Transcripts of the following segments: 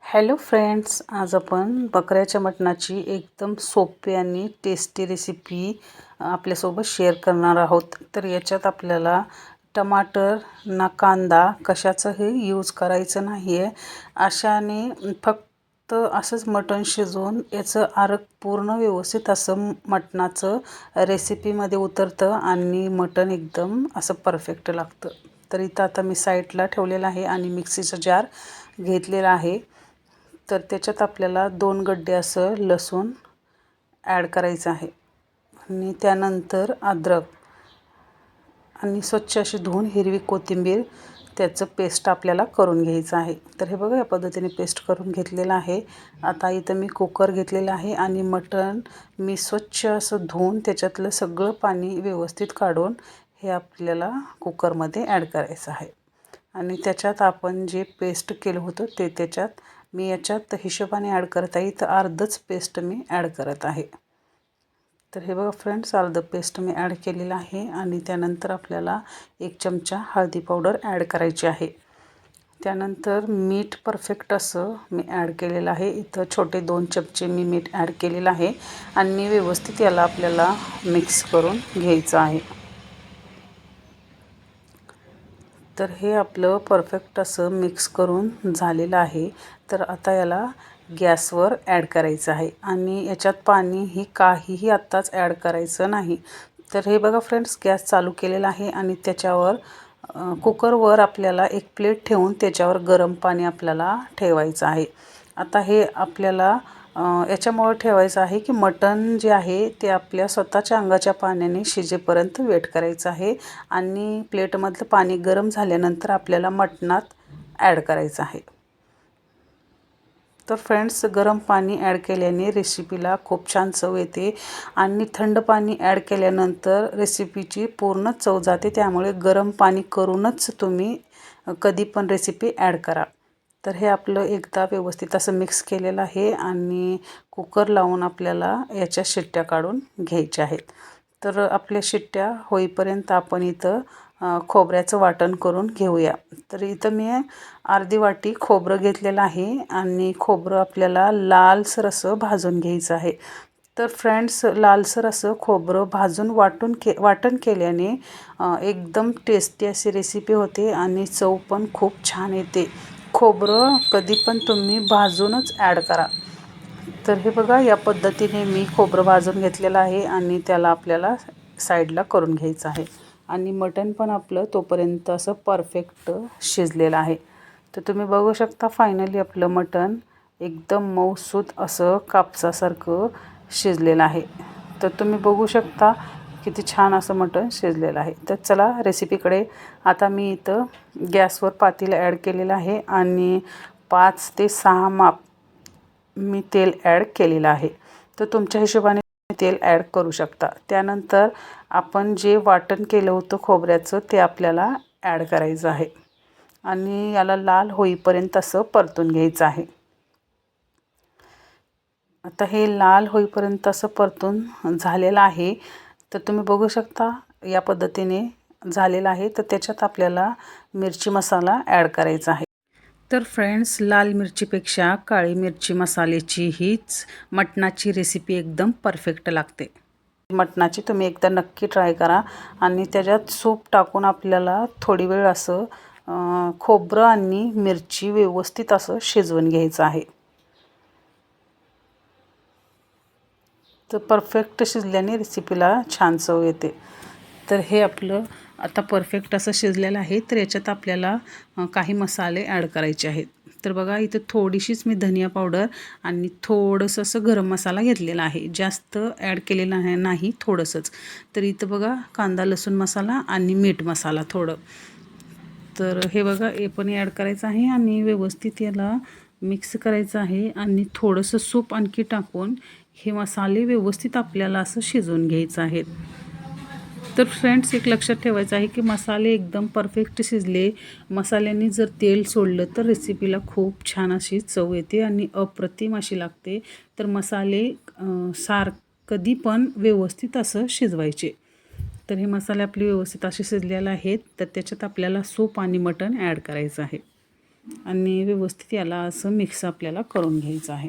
Hello friends, आज आपण बकऱ्याच्या मटणाची एकदम सोपी आणि टेस्टी रेसिपी आपल्यासोबत शेअर करणार आहोत. तर याच्यात आपल्याला टमाटर ना कांदा कशाचंही यूज करायचं नाही आहे. अशाने फक्त असंच मटण शिजवून याचं आरग पूर्ण व्यवस्थित असं मटणाचं रेसिपीमध्ये उतरतं आणि मटण एकदम असं परफेक्ट लागतं. तर इथं आता मी साईडला ठेवलेलं आहे आणि मिक्सीचा जार घेतलेला आहे. तर त्याच्यात आपल्याला 2 गड्डे असं लसूण ॲड करायचं आहे आणि त्यानंतर अद्रक आणि स्वच्छ अशी धुवून हिरवी कोथिंबीर त्याचं पेस्ट आपल्याला करून घ्यायचं आहे. तर हे बघा, या पद्धतीने पेस्ट करून घेतलेलं आहे. आता इथं मी कुकर घेतलेला आहे आणि मटण मी स्वच्छ असं धुवून त्याच्यातलं सगळं पाणी व्यवस्थित काढून हे आपल्याला कुकरमध्ये ॲड करायचं आहे. आणि त्याच्यात आपण जे पेस्ट केलं होतं ते त्याच्यात मी याच्यात हिशोबाने ॲड करत आहे. तर अर्धच पेस्ट मी ॲड करत आहे. तर हे बघा फ्रेंड्स, अर्ध पेस्ट मी ॲड केलेलं आहे आणि त्यानंतर आपल्याला 1 चमचा हळदी पावडर ॲड करायची आहे. त्यानंतर मीठ परफेक्ट असं मी ॲड केलेलं आहे. इथं छोटे 2 चमचे मी मीठ ॲड केलेलं आहे आणि व्यवस्थित याला आपल्याला मिक्स करून घ्यायचं आहे. तर हे आपलं परफेक्ट असं मिक्स करून झालेलं आहे. तर आता याला गॅसवर ॲड करायचं आहे आणि याच्यात पाणीही काहीही आत्ताच ॲड करायचं नाही. तर हे बघा फ्रेंड्स, गॅस चालू केलेला आहे आणि त्याच्यावर कुकरवर आपल्याला एक प्लेट ठेवून त्याच्यावर गरम पाणी आपल्याला ठेवायचं आहे. आता हे आपल्याला याच्यामुळं ठेवायचं आहे की मटण जे आहे ते आपल्या स्वतःच्या अंगाच्या पाण्याने शिजेपर्यंत वेट करायचं आहे आणि प्लेटमधलं पाणी गरम झाल्यानंतर आपल्याला मटणात ॲड करायचं आहे. तर फ्रेंड्स, गरम पाणी ॲड केल्याने रेसिपीला खूप छान चव येते आणि थंड पाणी ॲड केल्यानंतर रेसिपीची पूर्ण चव जाते. त्यामुळे गरम पाणी करूनच तुम्ही कधी पण रेसिपी ॲड करा. तर हे आपलं एकदा व्यवस्थित असं मिक्स केलेलं आहे आणि कुकर लावून आपल्याला याच्या शिट्ट्या काढून घ्यायच्या आहेत. तर आपल्या शिट्ट्या होईपर्यंत आपण इथं खोबऱ्याचं वाटण करून घेऊया. तर इथं मी अर्धी वाटी खोबरं घेतलेलं आहे आणि खोबरं आपल्याला लालसर असं भाजून घ्यायचं आहे. तर फ्रेंड्स, लालसर असं खोबरं भाजून वाटण केल्याने एकदम टेस्टी अशी रेसिपी होते आणि चव पण खूप छान येते. खोबरं कधी पण तुम्ही भाजूनच ॲड करा. तर हे बघा, या पद्धतीने मी खोबरं भाजून घेतलेलं आहे आणि त्याला आपल्याला साईडला करून घ्यायचं आहे आणि मटण पण आपलं तोपर्यंत असं परफेक्ट शिजलेलं आहे. तर तुम्ही बघू शकता, फायनली आपलं मटण एकदम मऊसूत असं कापसासारखं शिजलेलं आहे. तर तुम्ही बघू शकता किती छान असं मटण शिजलेलं आहे. तर चला रेसिपीकडे. आता मी इथं गॅसवर पातेलं ॲड केलेलं आहे आणि 5 ते 6 माप मी तेल ॲड केलेलं आहे. तर तुमच्या हिशोबाने तेल ॲड करू शकता. त्यानंतर आपण जे वाटण केलं होतं खोबऱ्याचं ते आपल्याला ॲड करायचं आहे आणि याला लाल होईपर्यंत असं परतून घ्यायचं आहे. आता हे लाल होईपर्यंत असं परतून झालेलं आहे. तर तुम्ही बघू शकता या पद्धतीने झालेलं आहे. तर त्याच्यात आपल्याला मिरची मसाला ॲड करायचा आहे. तर फ्रेंड्स, लाल मिरचीपेक्षा काळी मिरची मसाल्याची हीच मटणाची रेसिपी एकदम परफेक्ट लागते. मटणाची तुम्ही एकदा नक्की ट्राय करा आणि त्याच्यात सूप टाकून आपल्याला थोडी वेळ असं खोबरं आणि मिरची व्यवस्थित असं शिजवून घ्यायचं आहे. तर परफेक्ट शिजल्याने रेसिपीला छान चव येते. तर हे आपलं आता परफेक्ट असं शिजलेलं आहे. तर याच्यात आपल्याला काही मसाले ॲड करायचे आहेत. तर बघा, इथं थोडीशीच मी धनिया पावडर आणि थोडंसं असं गरम मसाला घेतलेला आहे. जास्त ॲड केलेला नाही, थोडंसंच. तर इथं बघा, कांदा लसूण मसाला आणि मीठ मसाला थोडं. तर हे बघा, हे पण ॲड करायचं आहे आणि व्यवस्थित याला मिक्स करायचं आहे आणि थोडंसं सूप आणखी टाकून हे मसाले व्यवस्थित आपल्याला असं शिजवून घ्यायचं आहेत. तर फ्रेंड्स, एक लक्षात ठेवायचं आहे की मसाले एकदम परफेक्ट शिजले, मसाल्यांनी जर तेल सोडलं तर रेसिपीला खूप छान अशी चव येते आणि अप्रतिम अशी लागते. तर मसाले कधी पण व्यवस्थित असं शिजवायचे. तर हे मसाले आपले व्यवस्थित असे शिजलेले आहेत. तर त्याच्यात आपल्याला सूप आणि मटण ॲड करायचं आहे. आणि व्यवस्थित याला असं मिक्स आपल्याला करून घ्यायचं आहे.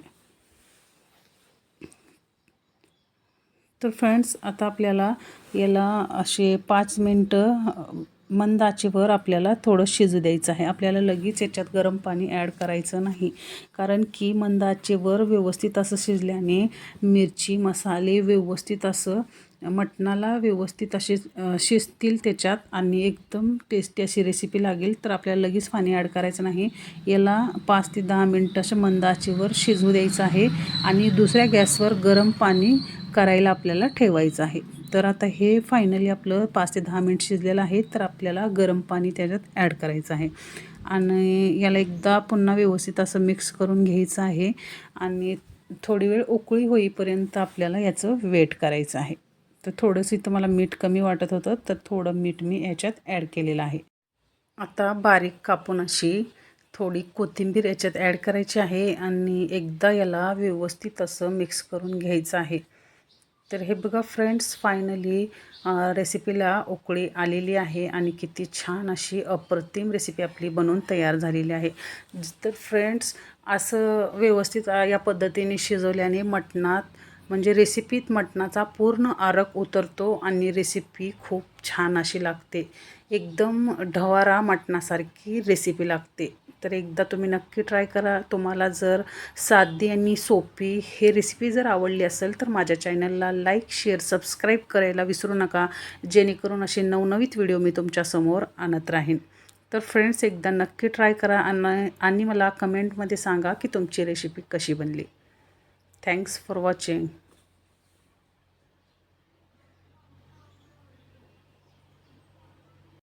तर फ्रेंड्स, आता आपल्याला याला असे 5 मिनटं मंद आचेवर आपल्याला थोडं शिजू द्यायचं आहे. आपल्याला लगेच याच्यात गरम पाणी ॲड करायचं नाही, कारण की मंद आचेवर व्यवस्थित असं शिजल्याने मिरची मसाले व्यवस्थित असं मटणाला व्यवस्थित असे शिजतील त्याच्यात आणि एकदम टेस्टी अशी रेसिपी लागेल. तर आपल्याला लगेच पाणी ॲड करायचं नाही. याला 5 ते 10 मिनटं असं मंद आचेवर शिजू द्यायचं आहे आणि दुसऱ्या गॅसवर गरम पाणी करायला आपल्याला ठेवायचं आहे. तर आता हे फायनली आपलं 5 ते 10 मिनिट शिजलेलं आहे. तर आपल्याला गरम पाणी त्याच्यात ॲड करायचं आहे आणि याला एकदा पुन्हा व्यवस्थित असं मिक्स करून घ्यायचं आहे आणि थोडी वेळ उकळी होईपर्यंत आपल्याला याचं वेट करायचं आहे. तर थोडंसं इथं मला मीठ कमी वाटत होतं, तर थोडं मीठ मी याच्यात ॲड केलेलं आहे. आता बारीक कापून अशी थोडी कोथिंबीर याच्यात ॲड करायची आहे आणि एकदा याला व्यवस्थित असं मिक्स करून घ्यायचं आहे. तर हे बघा फ्रेंड्स, फायनली रेसिपीला उकळी आलेली आहे आणि किती छान अशी अप्रतिम रेसिपी आपली बनवून तयार झालेली आहे. तर फ्रेंड्स, असं व्यवस्थित या पद्धतीने शिजवल्याने मटणात म्हणजे रेसिपीत मटणाचा पूर्ण आरक उतरतो आणि रेसिपी खूप छान अशी लागते. एकदम ढवारा मटणासारखी रेसिपी लागते. तर एकदा तुम्ही नक्की ट्राय करा. तुम्हाला जर साधी आणि सोपी हे रेसिपी जर आवडली असेल तर माझ्या चॅनलला लाईक, शेअर, सबस्क्राईब करायला विसरू नका, जेणेकरून असे नवनवीन व्हिडिओ मी तुमच्यासमोर आणत राहीन. तर फ्रेंड्स, एकदा नक्की ट्राय करा आणि मला कमेंटमध्ये सांगा की तुमची रेसिपी कशी बनली. Thanks for watching.